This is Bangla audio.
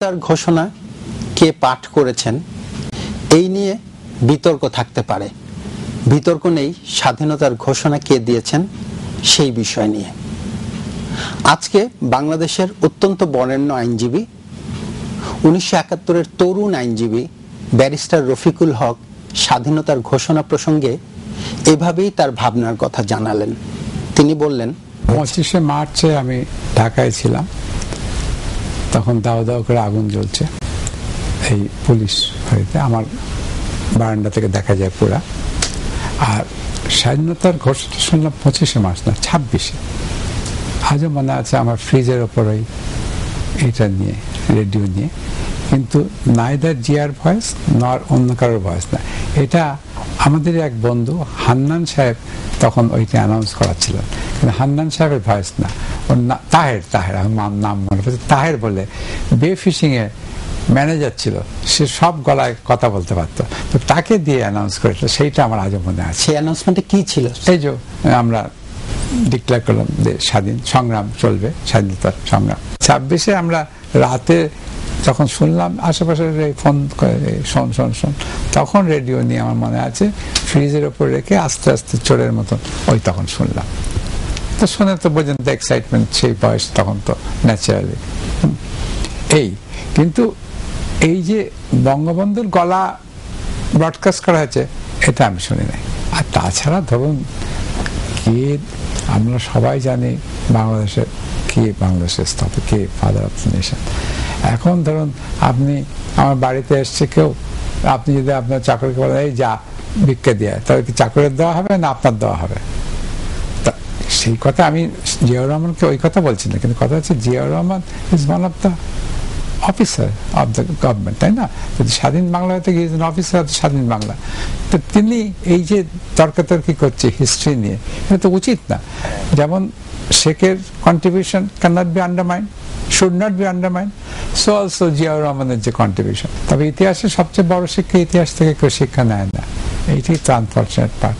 তার ঘোষণা কে পাঠ করেছেন এই নিয়ে বিতর্ক থাকতে পারে। বিতর্ক নেই স্বাধীনতার ঘোষণা কে দিয়েছেন সেই বিষয় নিয়ে। আজকে বাংলাদেশের অত্যন্ত বরেণ্য আইনজীবী 1971-এর তরুণ আইনজীবী ব্যারিস্টার রফিকুল হক স্বাধীনতার ঘোষণা প্রসঙ্গে এভাবেই তার ভাবনার কথা জানালেন। তিনি বললেন, 25শে মার্চে আমি ঢাকায় ছিলাম, তখন দাও দাও করে আগুন জ্বলছে এই পুলিশ হইতে, আমার বারান্দা থেকে দেখা যায় পুরা। আর স্বাধীনতার ঘোষণা শুনলাম 25শে মার্চ না 26শে। আজও মনে আছে আমার ফ্রিজের ওপর এইটা নিয়ে, রেডিও নিয়ে, কিন্তু নাইদার জিয়ার ভয়েস নর অন্য কারোর ভয়েস না। এটা আমাদের এক বন্ধু হান্নান সাহেব তখন ওইটা অ্যানাউন্স করাচ্ছিলেন, কিন্তু হান্নান সাহেবের ভয়েস না, ওর তাহের আমার নাম মনে পড়ছে, তাহের বলে বে ফিশিং এ ম্যানেজার ছিল, সে সব গলায় কথা বলতে পারতো, তো তাকে দিয়ে অ্যানাউন্স করেছিল। সেইটা আমার আজও মনে আছে। সেই অ্যানাউন্সমেন্টে কি ছিল? এই যে আমরা ডিক্লেয়ার করলাম যে স্বাধীন সংগ্রাম চলবে, স্বাধীনতার সংগ্রাম। 26শে আমরা রাতে যখন শুনলাম আশেপাশে ফোন করে শোন শোন শোন, তখন রেডিও নিয়ে আমার মনে আছে ফ্রিজের ওপর রেখে আস্তে আস্তে চোরের মতন ওই তখন শুনলাম। তো শুনে তো বোঝেন তো এক্সাইটমেন্ট, সেই বয়স তখন তো ন্যাচারালি এই। কিন্তু এই যে বঙ্গবন্ধুর গলা ব্রডকাস্ট করা হয়েছে এটা আমি শুনি নাই। আর তাছাড়া ধরুন কে, আমরা সবাই জানি বাংলাদেশের কে বাংলাদেশের স্থপতি, কে ফাদার অফ দ্য নেশন। এখন ধরুন আপনি আমার বাড়িতে এসছে কেউ, আপনি যদি আপনার চাকরিকে বলেন এই যা ভিক্ষা দেয়, তাহলে কি চাকরির দেওয়া হবে না আপনার দেওয়া হবে? সেই কথা আমি জিয়াউর রহমানকে ওই কথা বলছি না, কিন্তু কথা হচ্ছে Ziaur Rahman is one of the officer of the government, তাই না? যদি স্বাধীন বাংলা হতে গিয়েছেন অফিসার অফ স্বাধীন বাংলা, তো তিনি এই যে তর্কাতর্কি করছে হিস্ট্রি নিয়ে, এটা তো উচিত না। যেমন শেখের contribution cannot be undermine, should not be undermine, so also Ziaur রহমানের যে কন্ট্রিবিউশন। তবে ইতিহাসের সবচেয়ে বড় শিক্ষা ইতিহাস থেকে কেউ শিক্ষা নেয় না, এইটাই তো আনফরচুনেট পার্ট।